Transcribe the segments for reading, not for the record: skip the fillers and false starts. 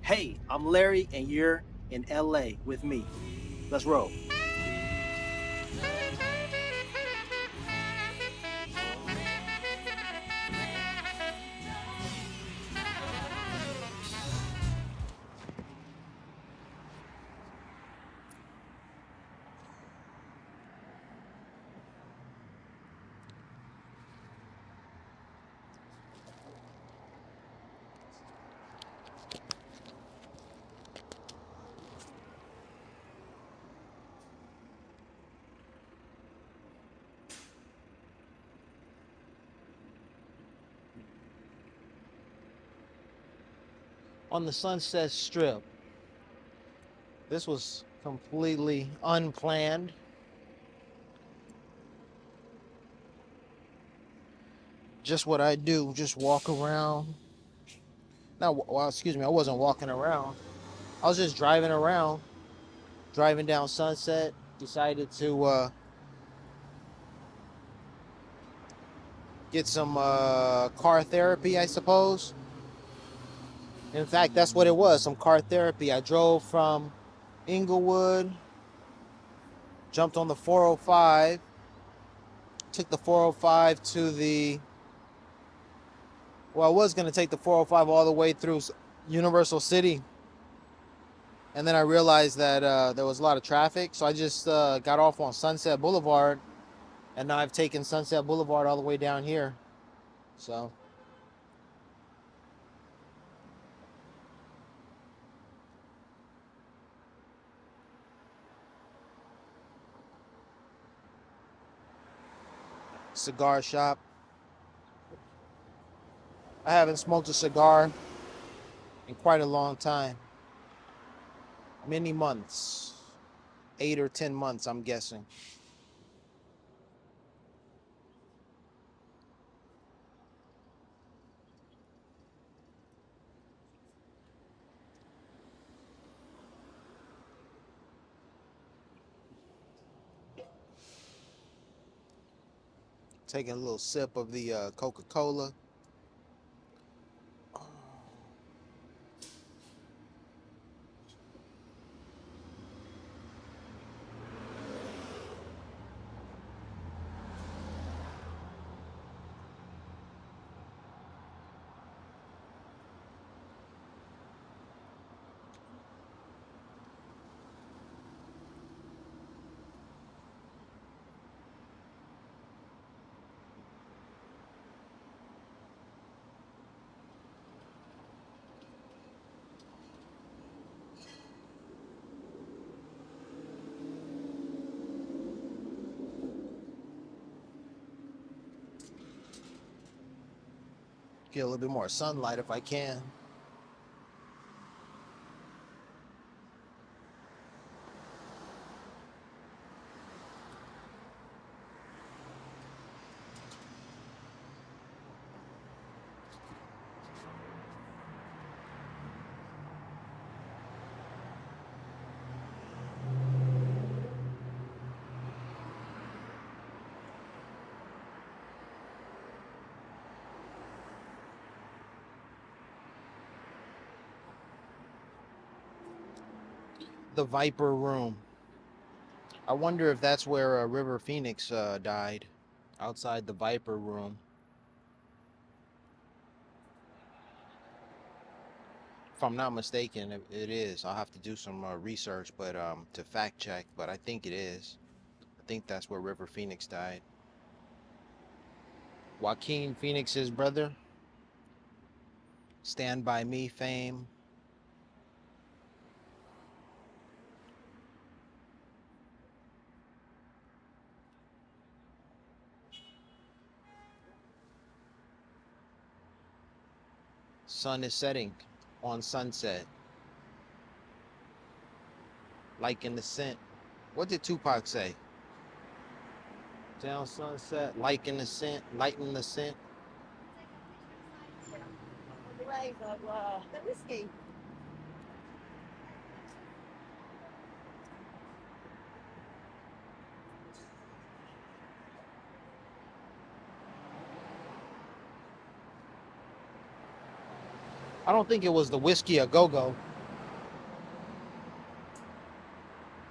Hey, I'm Larry, and you're in LA with me. Let's roll. On the Sunset Strip. This was completely unplanned. Just what I do, just walk around. Now, well, excuse me, I wasn't walking around. I was just driving around, driving down Sunset. Decided to get some car therapy, I suppose. In fact, that's what it was, some car therapy. I drove from Inglewood, jumped on the 405, took the 405 to the, well, I was going to take the 405 all the way through Universal City. And then I realized that there was a lot of traffic. So I just got off on Sunset Boulevard. And now I've taken Sunset Boulevard all the way down here. So cigar shop. I haven't smoked a cigar in quite a long time. Many months. 8 or 10 months, I'm guessing. Taking a little sip of the Coca-Cola. Get a little bit more sunlight if I can. The Viper Room. I wonder if that's where River Phoenix died. Outside the Viper Room. If I'm not mistaken, it is. I'll have to do some research, but to fact check. But I think it is. I think that's where River Phoenix died. Joaquin Phoenix's brother. Stand By Me fame. Sun is setting on Sunset. Like in the scent. What did Tupac say? Down Sunset, like in the scent, light in the scent. I don't think it was the Whiskey a Go Go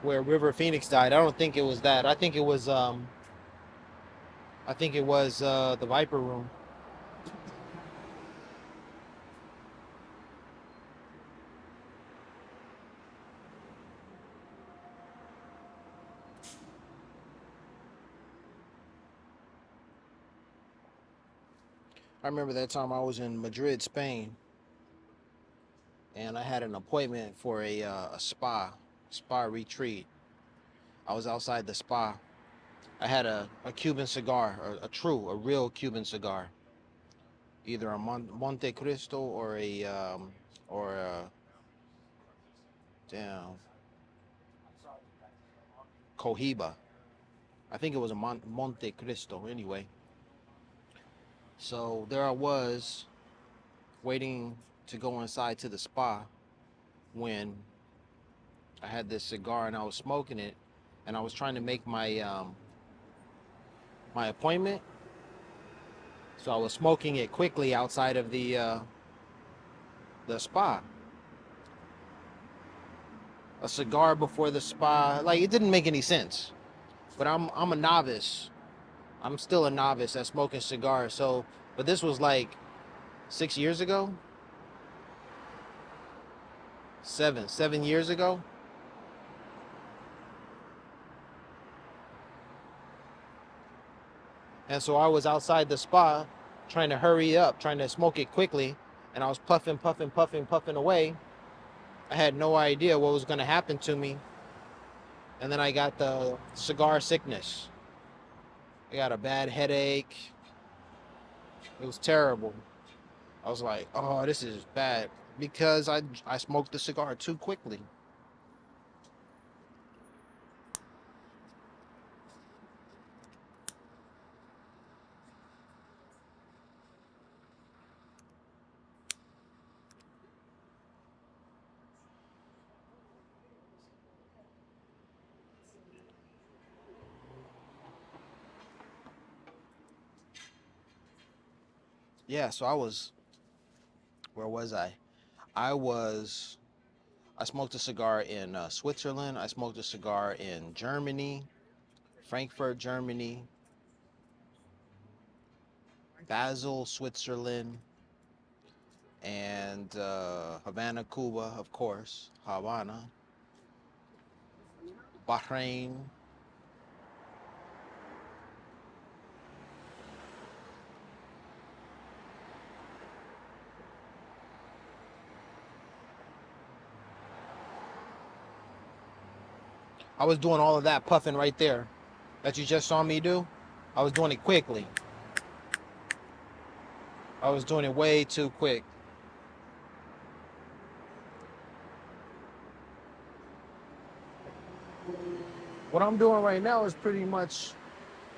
where River Phoenix died. I don't think it was that. I think it was the Viper Room. I remember that time I was in Madrid, Spain, and I had an appointment for a spa retreat. I was outside the spa. I had a Cuban cigar, a real Cuban cigar, either a Monte Cristo or a damn Cohiba. I think it was a Monte Cristo anyway. So there I was waiting to go inside to the spa when I had this cigar and I was smoking it, and I was trying to make my appointment. So I was smoking it quickly outside of the spa. A cigar before the spa, like it didn't make any sense. But I'm a novice. I'm still a novice at smoking cigars. So, but this was like 6 years ago, 7 years ago. And so I was outside the spa trying to hurry up, trying to smoke it quickly. And I was puffing, puffing, puffing, puffing away. I had no idea what was going to happen to me. And then I got the cigar sickness. I got a bad headache. It was terrible. I was like, oh, this is bad because I smoked the cigar too quickly. Yeah, so where was I? I was, I smoked a cigar in Switzerland. I smoked a cigar in Germany, Frankfurt, Germany, Basel, Switzerland, and Havana, Cuba, of course, Havana, Bahrain. I was doing all of that puffing right there that you just saw me do. I was doing it quickly. I was doing it way too quick. What I'm doing right now is pretty much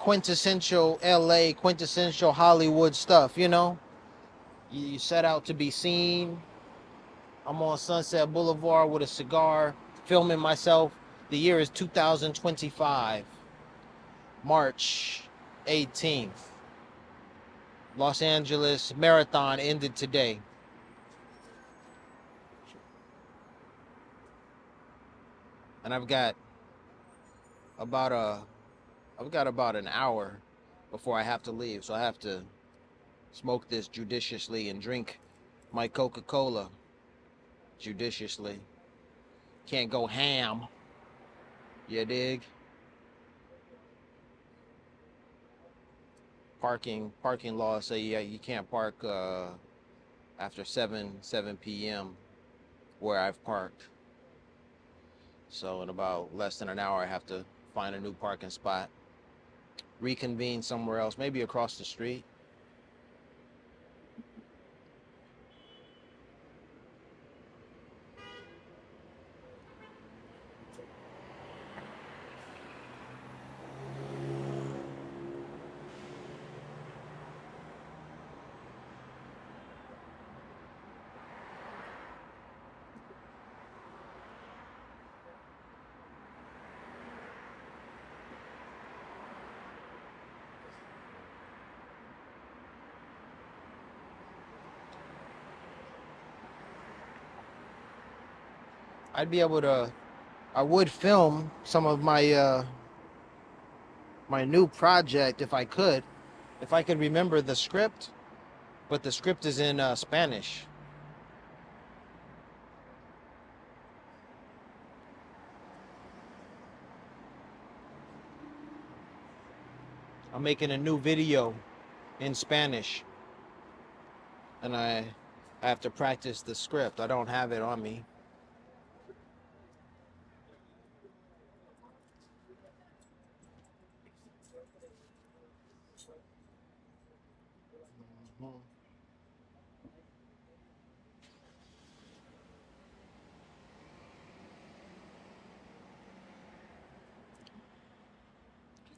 quintessential LA, quintessential Hollywood stuff, you know? You set out to be seen. I'm on Sunset Boulevard with a cigar, filming myself. The year is 2025, March 18th. Los Angeles Marathon ended today. And about a I've got about an hour before I have to leave. So I have to smoke this judiciously and drink my Coca-Cola judiciously. Can't go ham. You dig? Parking laws say yeah, you can't park after 7 p.m. where I've parked. So in about less than an hour I have to find a new parking spot. Reconvene somewhere else, maybe across the street. I'd be able to. I would film some of my my new project if I could remember the script, but the script is in Spanish. I'm making a new video in Spanish, and I have to practice the script. I don't have it on me.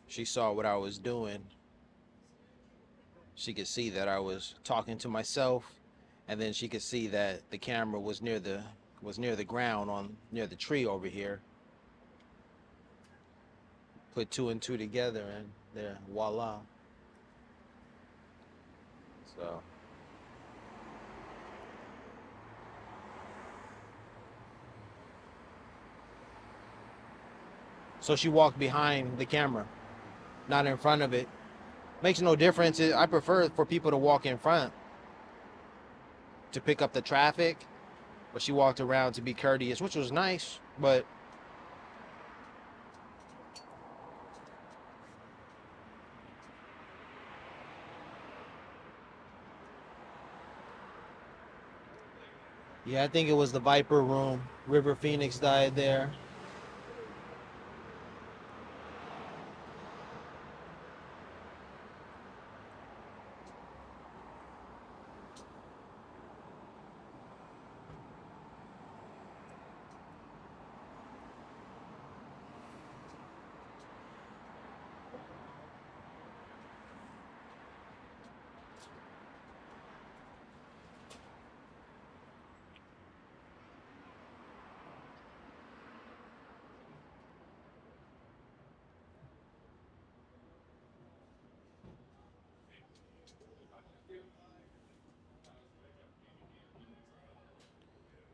She saw what I was doing. She could see that I was talking to myself, and then she could see that the camera was near the ground on near the tree over here. Put two and two together, and there, voila. So she walked behind the camera, not in front of it. Makes no difference. I prefer for people to walk in front to pick up the traffic, but she walked around to be courteous, which was nice. But yeah, I think it was the Viper Room. River Phoenix died there.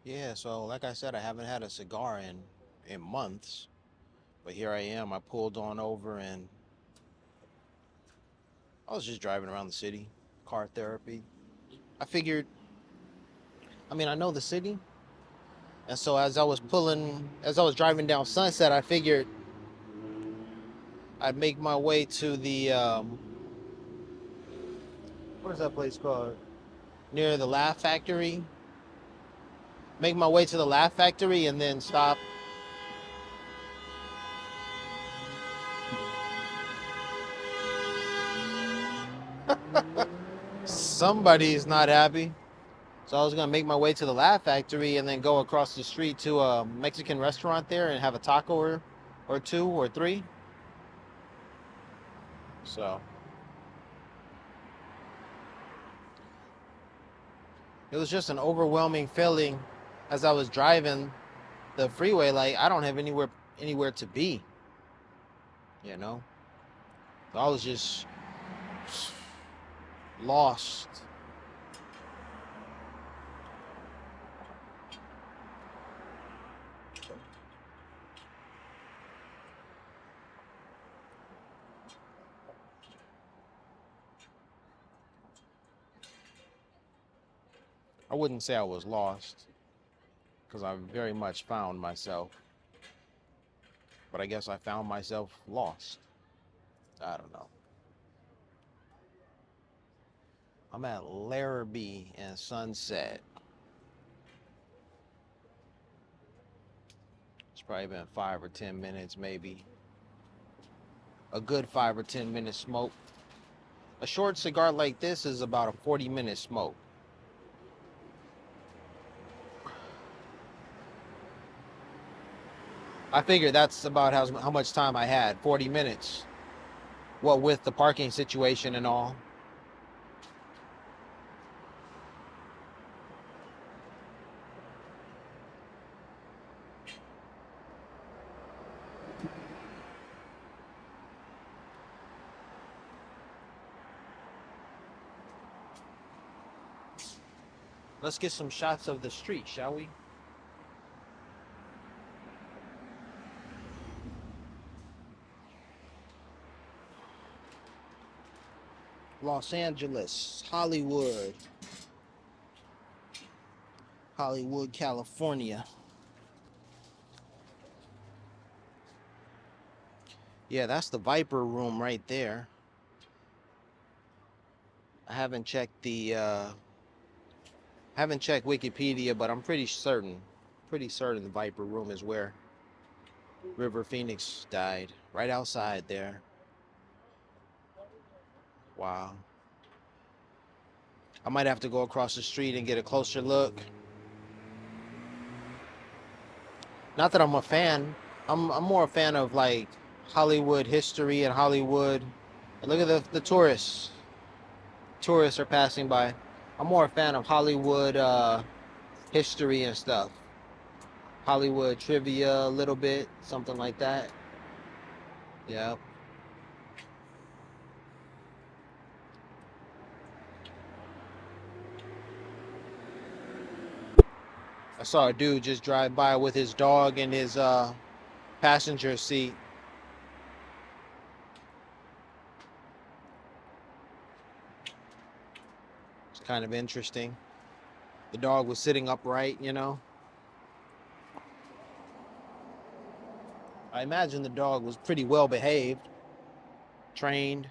Yeah, so like I said, I haven't had a cigar in months, but here I am. I pulled on over and I was just driving around the city, car therapy. I figured, I mean, I know the city, and so as I was driving down Sunset, I figured I'd make my way to the what's that place called? Near the Laugh Factory. Make my way to the Laugh Factory and then stop. Somebody's not happy. So I was gonna make my way to the Laugh Factory and then go across the street to a Mexican restaurant there and have a taco or two or three. So it was just an overwhelming feeling as I was driving the freeway. Like I don't have anywhere to be. You know, so I was just lost. I wouldn't say I was lost because I very much found myself, but I guess I found myself lost. I don't know. I'm at Larrabee and Sunset. It's probably been 5 or 10 minutes, maybe. A good 5 or 10 minute smoke. A short cigar like this is about a 40-minute smoke. I figured that's about how much time I had, 40 minutes. What with the parking situation and all. Let's get some shots of the street, shall we? Los Angeles, Hollywood, California. Yeah, that's the Viper room right there. I haven't checked Wikipedia, but I'm pretty certain the Viper room is where River Phoenix died, right outside there. Wow. I might have to go across the street and get a closer look. Not that I'm a fan. I'm more a fan of like Hollywood history and Hollywood. Look at the tourists. Tourists are passing by. I'm more a fan of Hollywood history and stuff. Hollywood trivia a little bit, something like that. Yeah. I saw a dude just drive by with his dog in his passenger seat. It's kind of interesting. The dog was sitting upright, you know. I imagine the dog was pretty well behaved, trained.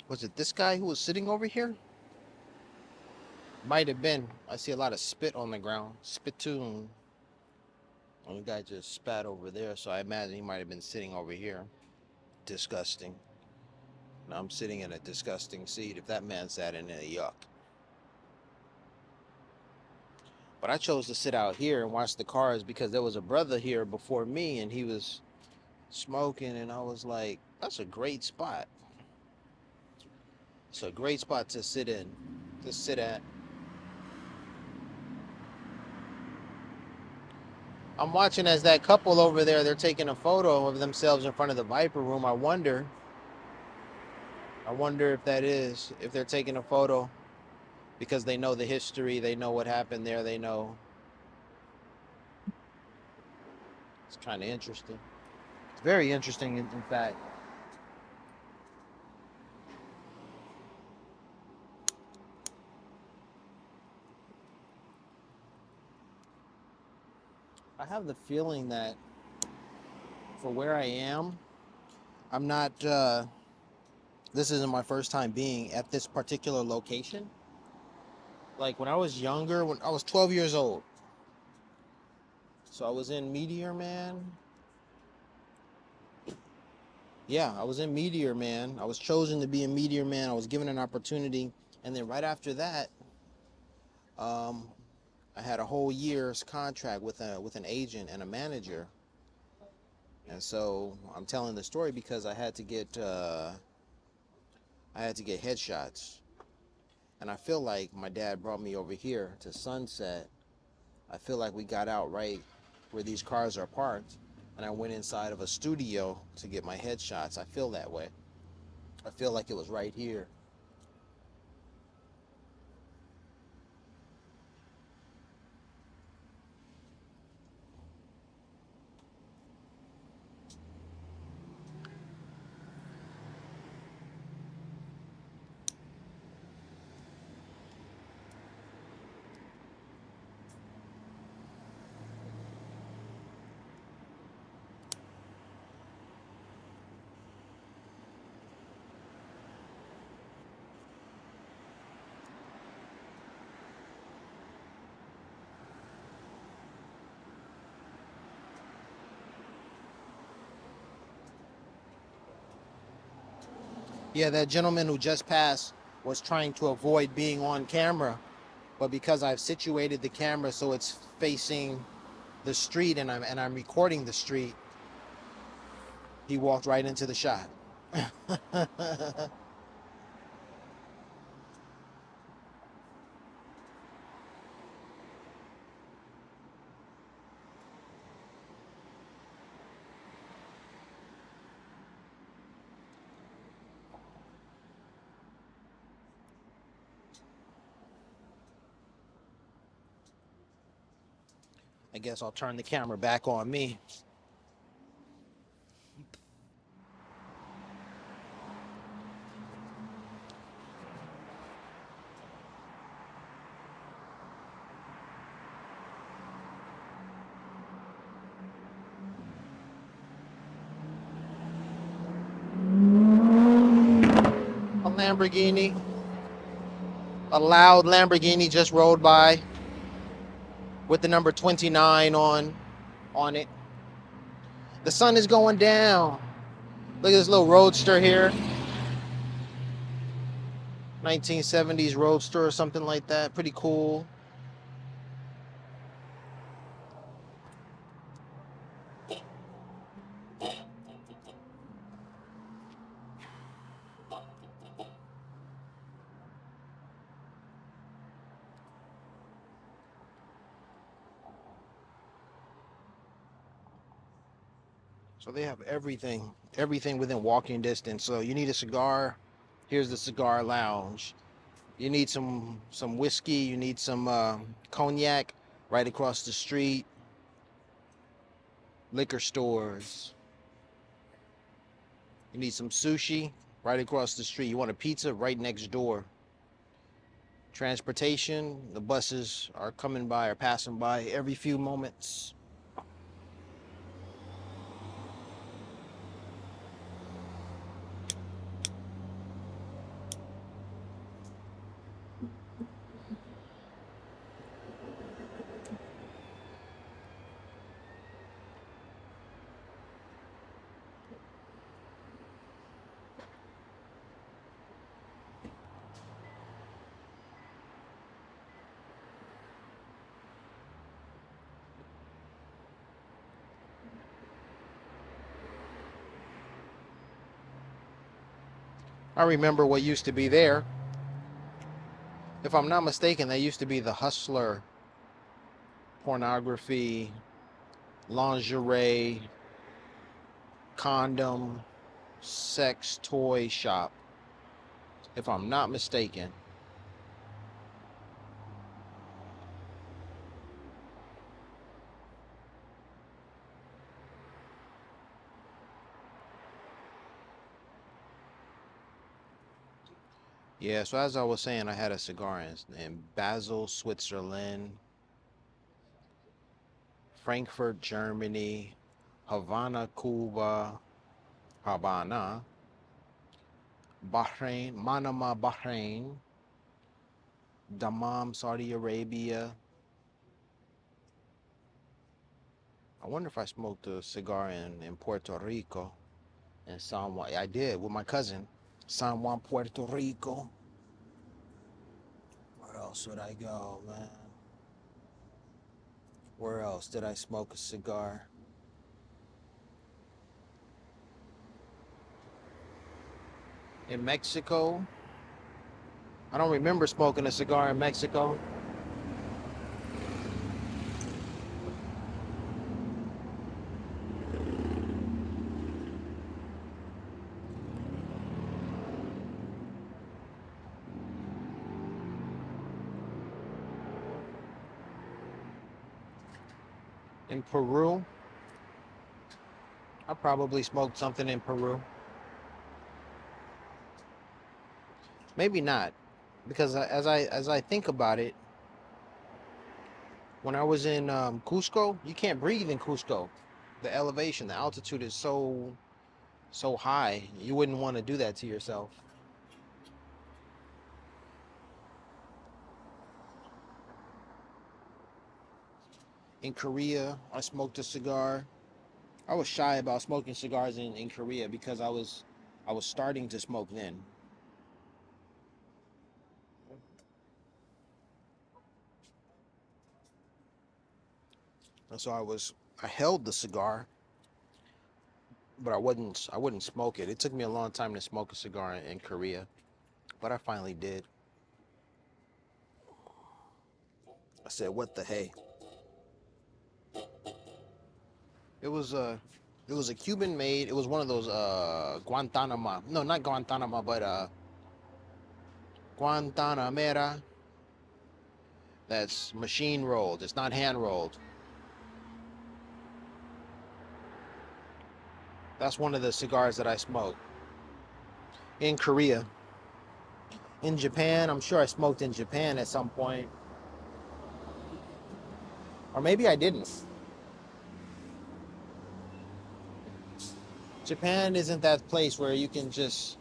Was it this guy who was sitting over here? Might have been. I see a lot of spit on the ground. Spittoon. And the guy just spat over there, so I imagine he might have been sitting over here. Disgusting. And I'm sitting in a disgusting seat. If that man sat in it, yuck. But I chose to sit out here and watch the cars because there was a brother here before me and he was smoking, and I was like, that's a great spot. It's a great spot to sit in, to sit at. I'm watching as that couple over there, they're taking a photo of themselves in front of the Viper room. I wonder if that is, if they're taking a photo because they know the history, they know what happened there, they know. It's kind of interesting. It's very interesting, in fact. I have the feeling that for where I am, I'm not, this isn't my first time being at this particular location. Like when I was younger, when I was 12 years old, so I was in Meteor Man. Yeah, I was in Meteor Man. I was chosen to be in Meteor Man. I was given an opportunity, and then right after that, um, I had a whole year's contract with an agent and a manager. And so I'm telling the story because I had to get headshots, and I feel like my dad brought me over here to Sunset. I feel like we got out right where these cars are parked, and I went inside of a studio to get my headshots. I feel that way. I feel like it was right here. Yeah, that gentleman who just passed was trying to avoid being on camera, but because I've situated the camera so it's facing the street and I'm recording the street, he walked right into the shot. I guess I'll turn the camera back on me. A Lamborghini, a loud Lamborghini just rode by with the number 29 on it. The sun is going down. Look at this little roadster here. 1970s roadster or something like that. Pretty cool. So they have everything within walking distance. So you need a cigar, here's the cigar lounge. You need some whiskey, you need some cognac, right across the street. Liquor stores. You need some sushi, right across the street. You want a pizza, right next door. Transportation, the buses are coming by or passing by every few moments. I remember what used to be there. If I'm not mistaken, that used to be the Hustler pornography, lingerie, condom, sex toy shop. If I'm not mistaken. Yeah, so as I was saying, I had a cigar in Basel, Switzerland, Frankfurt, Germany, Havana, Cuba, Habana, Bahrain, Manama, Bahrain, Dammam, Saudi Arabia. I wonder if I smoked a cigar in Puerto Rico, in San Juan. I did with my cousin, San Juan, Puerto Rico. Where else would I go, man? Where else did I smoke a cigar? In Mexico. I don't remember smoking a cigar in Mexico. In Peru, I probably smoked something in Peru. Maybe not, because as I think about it, when I was in Cusco, you can't breathe in Cusco. The elevation, the altitude is so high. You wouldn't want to do that to yourself. In Korea, I smoked a cigar. I was shy about smoking cigars in Korea because I was starting to smoke then. And so I held the cigar, but I wouldn't smoke it. It took me a long time to smoke a cigar in Korea, but I finally did. I said, "What the hey?" It was a it was a Cuban made. It was one of those Guantanamo. No, not Guantanamo, but Guantanamera. That's machine rolled. It's not hand rolled. That's one of the cigars that I smoke. In Korea. In Japan, I'm sure I smoked in Japan at some point. Or maybe I didn't. Japan isn't that place where you can just,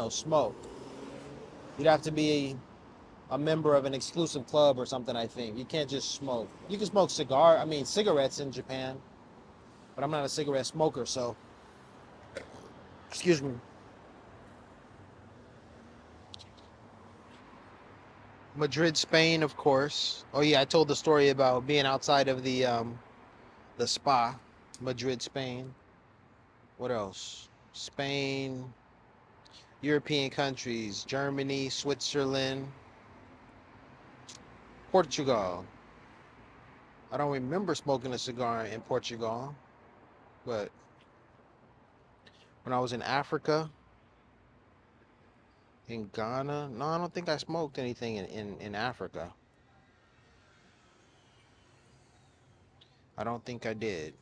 smoke. You'd have to be a member of an exclusive club or something, I think. You can't just smoke. You can smoke cigarettes in Japan, but I'm not a cigarette smoker, so excuse me. Madrid, Spain, of course. Oh yeah, I told the story about being outside of the spa. Madrid, Spain. What else? Spain, European countries, Germany, Switzerland, Portugal. I don't remember smoking a cigar in Portugal, but when I was in Africa, in Ghana, no, I don't think I smoked anything in Africa. I don't think I did.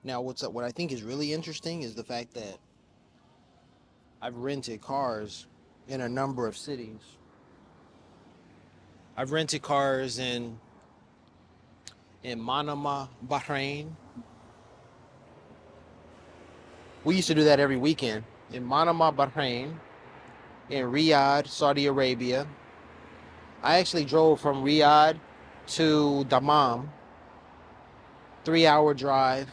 Now, what I think is really interesting is the fact that I've rented cars in a number of cities. I've rented cars in Manama, Bahrain. We used to do that every weekend. In Manama, Bahrain, in Riyadh, Saudi Arabia. I actually drove from Riyadh to Dammam, 3-hour drive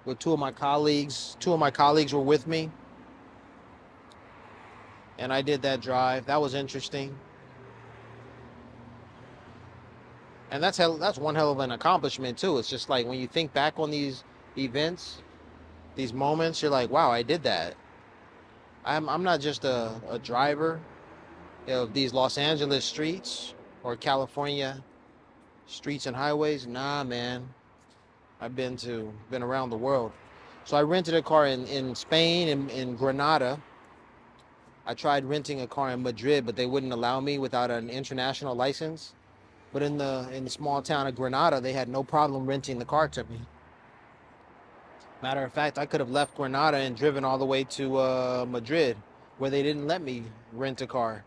with two of my colleagues. Two of my colleagues were with me, and I did that drive. That was interesting. And that's one hell of an accomplishment too. It's just like when you think back on these events, these moments, you're like, wow, I did that. I'm not just a driver of these Los Angeles streets or California streets and highways. Nah, man. I've been around the world. So I rented a car in Spain, in Granada. I tried renting a car in Madrid, but they wouldn't allow me without an international license. But in the small town of Granada, they had no problem renting the car to me. Matter of fact, I could have left Granada and driven all the way to Madrid, where they didn't let me rent a car.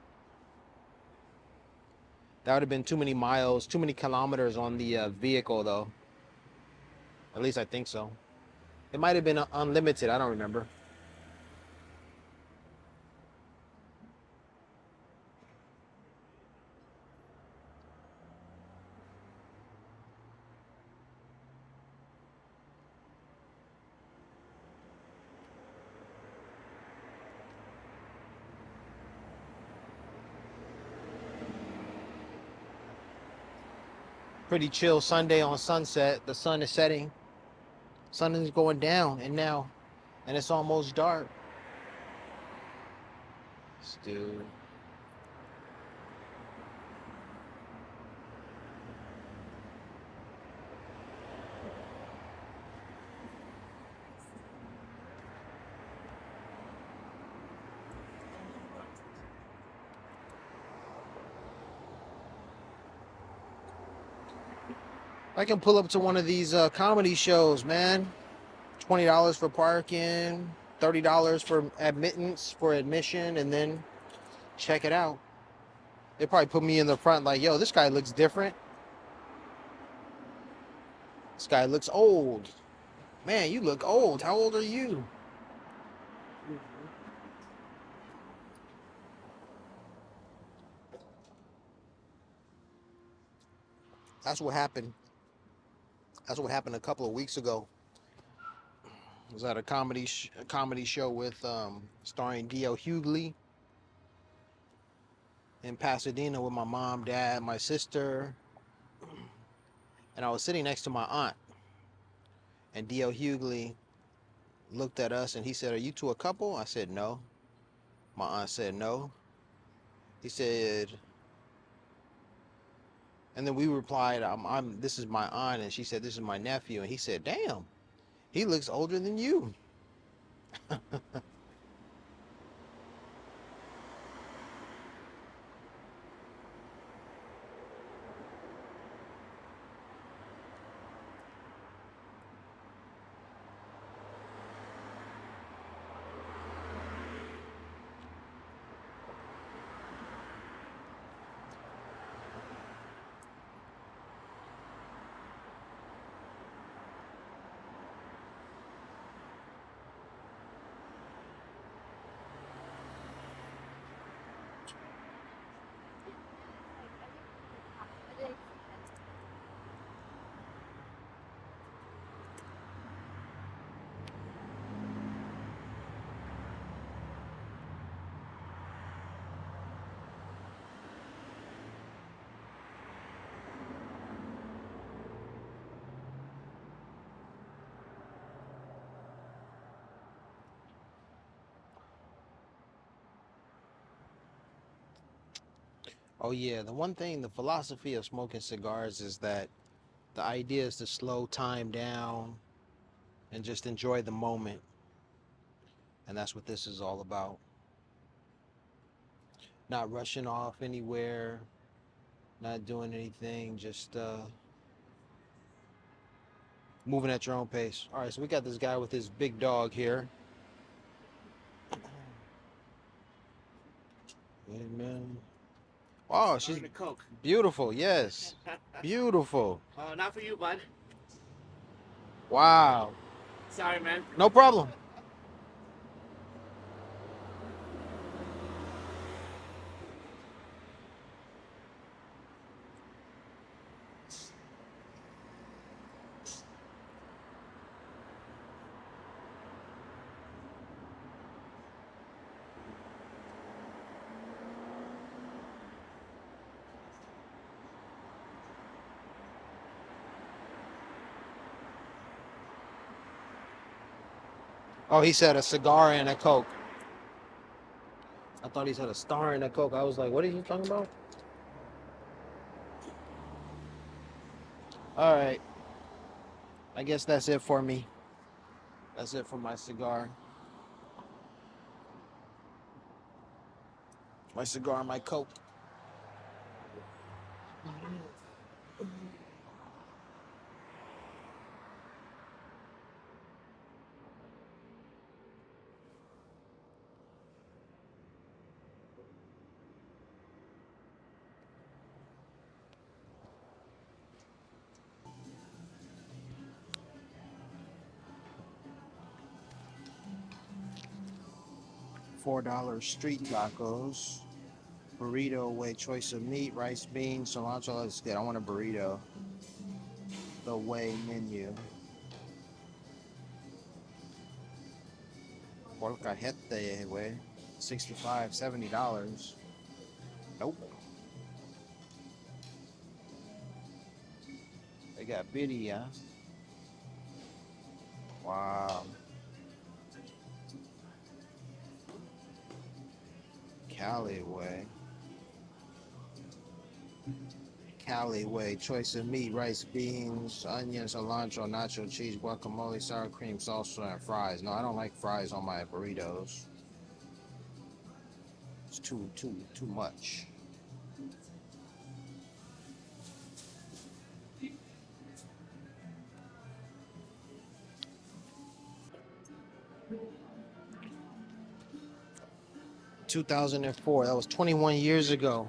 That would have been too many miles, too many kilometers on the vehicle, though. At least I think so. It might have been unlimited. I don't remember. Pretty chill Sunday on Sunset. The sun is setting. Sun is going down, and it's almost dark. Dude. I can pull up to one of these comedy shows, man. $20 for parking, $30 for admission, and then check it out. They probably put me in the front like, yo, this guy looks different. This guy looks old. Man, you look old. How old are you? That's what happened. That's what happened a couple of weeks ago. I was at a comedy show with starring D.L. Hughley in Pasadena with my mom, dad, my sister, and I was sitting next to my aunt. And D.L. Hughley looked at us and he said, "Are you two a couple?" I said, "No." My aunt said, "No." He said, and then we replied, This is my aunt," and she said, "This is my nephew," and he said, "Damn, he looks older than you." Oh yeah, the one thing, the philosophy of smoking cigars is that the idea is to slow time down and just enjoy the moment. And that's what this is all about. Not rushing off anywhere, not doing anything, just moving at your own pace. All right, so we got this guy with his big dog here. Amen. Oh, she's a Coke. beautiful. Yes, beautiful. Not for you, bud. Wow. Sorry, man. No problem. Oh, he said a cigar and a Coke. I thought he said a star and a Coke. I was like, what are you talking about? All right. I guess that's it for me. That's it for my cigar. My cigar and my Coke. $4 street tacos. Burrito away, choice of meat, rice, beans, cilantro. That's good. I want a burrito. The way menu. Molcajete, way. $65, $70. Nope. They got birria. Wow. Cali way. Cali way. Choice of meat, rice, beans, onions, cilantro, nacho cheese, guacamole, sour cream, salsa, and fries. No, I don't like fries on my burritos. It's too much. $2,004. That was 21 years ago.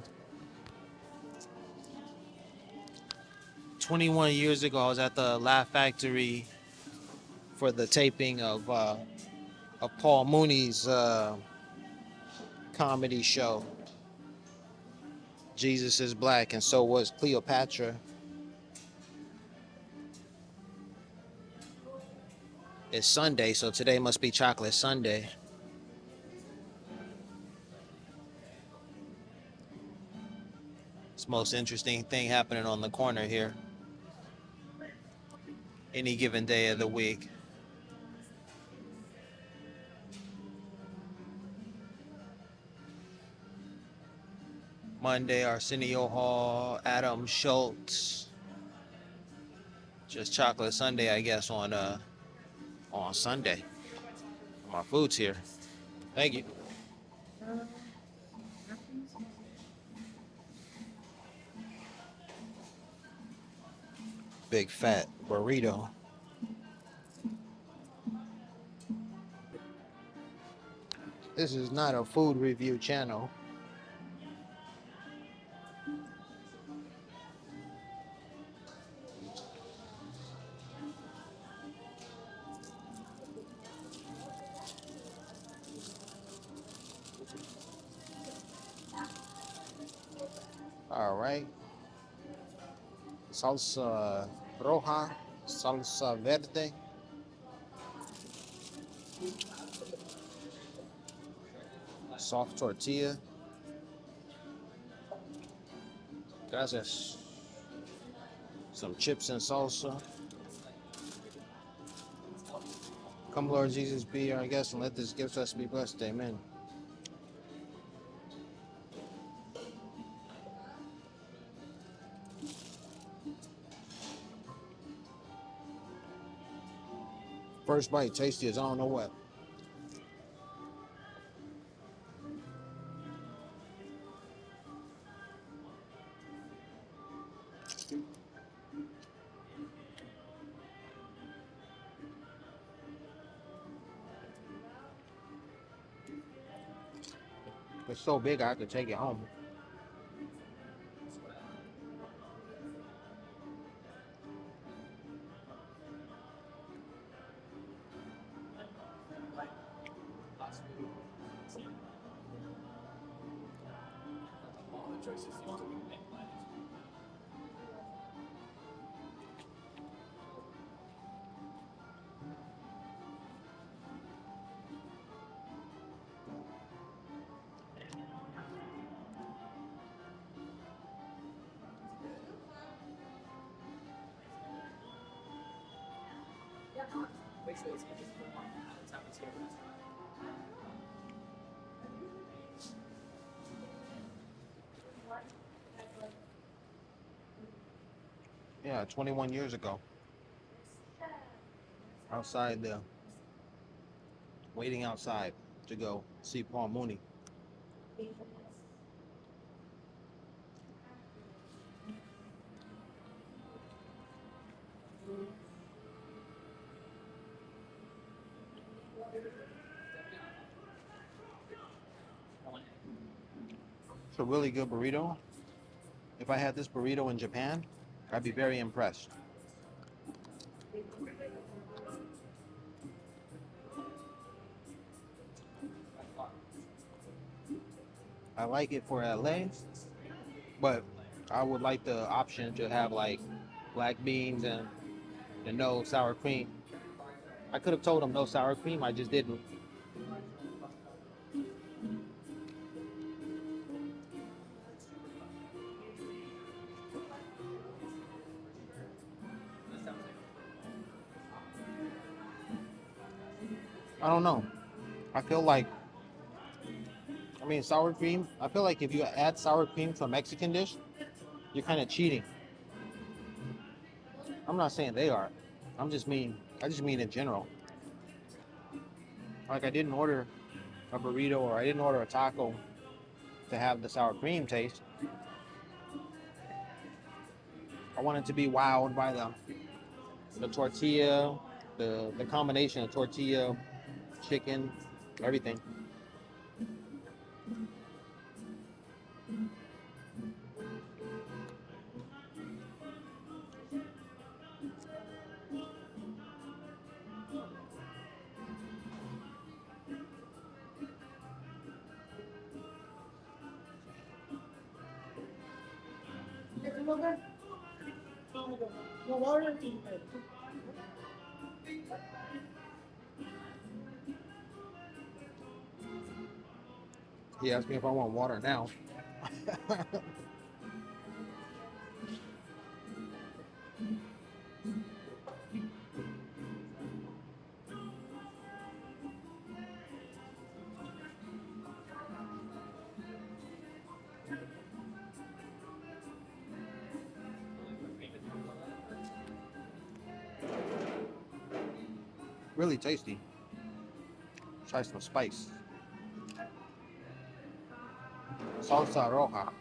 21 years ago, I was at the Laugh Factory for the taping of Paul Mooney's comedy show. Jesus is Black, and so was Cleopatra. It's Sunday, so today must be Chocolate Sunday. It's the most interesting thing happening on the corner here. Any given day of the week. Monday, Arsenio Hall, Adam Schultz. Just Chocolate Sunday, I guess, on Sunday. My food's here. Thank you. Big fat burrito. This is not a food review channel. All right. Salsa roja, salsa verde. Soft tortilla. Gracias. Some chips and salsa. Come, Lord Jesus, be our guest and let this gift us be blessed. Amen. First bite, tasty as I don't know what. It's so big I have to take it home. Yeah, 21 years ago. Outside there. Waiting outside to go see Paul Mooney. It's a really good burrito. If I had this burrito in Japan, I'd be very impressed. I like it for LA, but I would like the option to have like black beans and no sour cream. I could have told them no sour cream, I just didn't. I don't know. I feel like, I mean, sour cream, I feel like if you add sour cream to a Mexican dish, you're kind of cheating. I'm not saying they are. I just mean in general. Like I didn't order a burrito or I didn't order a taco to have the sour cream taste. I wanted to be wowed by the tortilla, the combination of tortilla, chicken, everything. He asked me if I want water now. Really tasty. Try some spice. Salsa roja.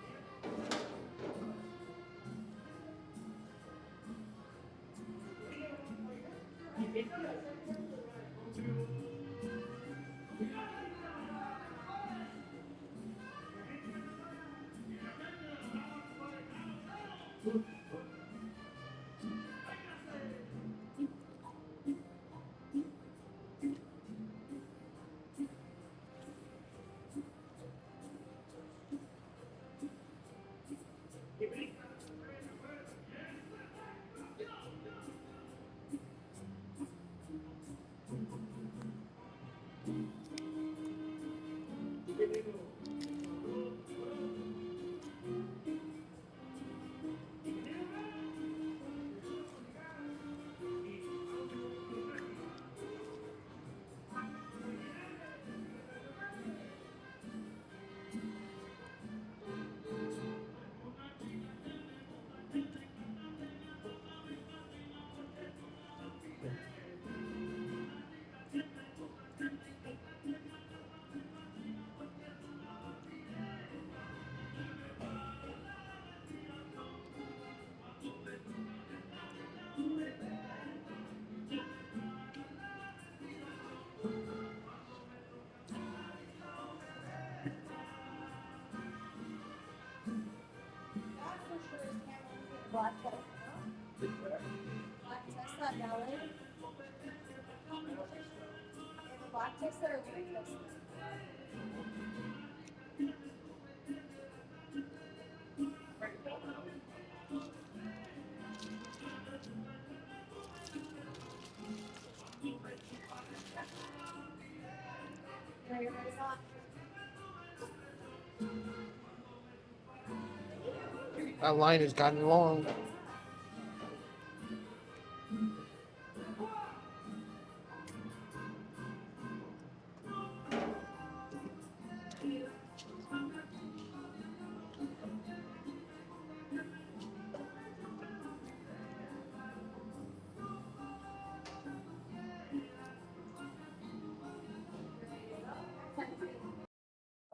That line has gotten long.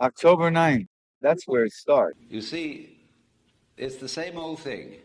October 9th. That's where it starts. You see, it's the same old thing.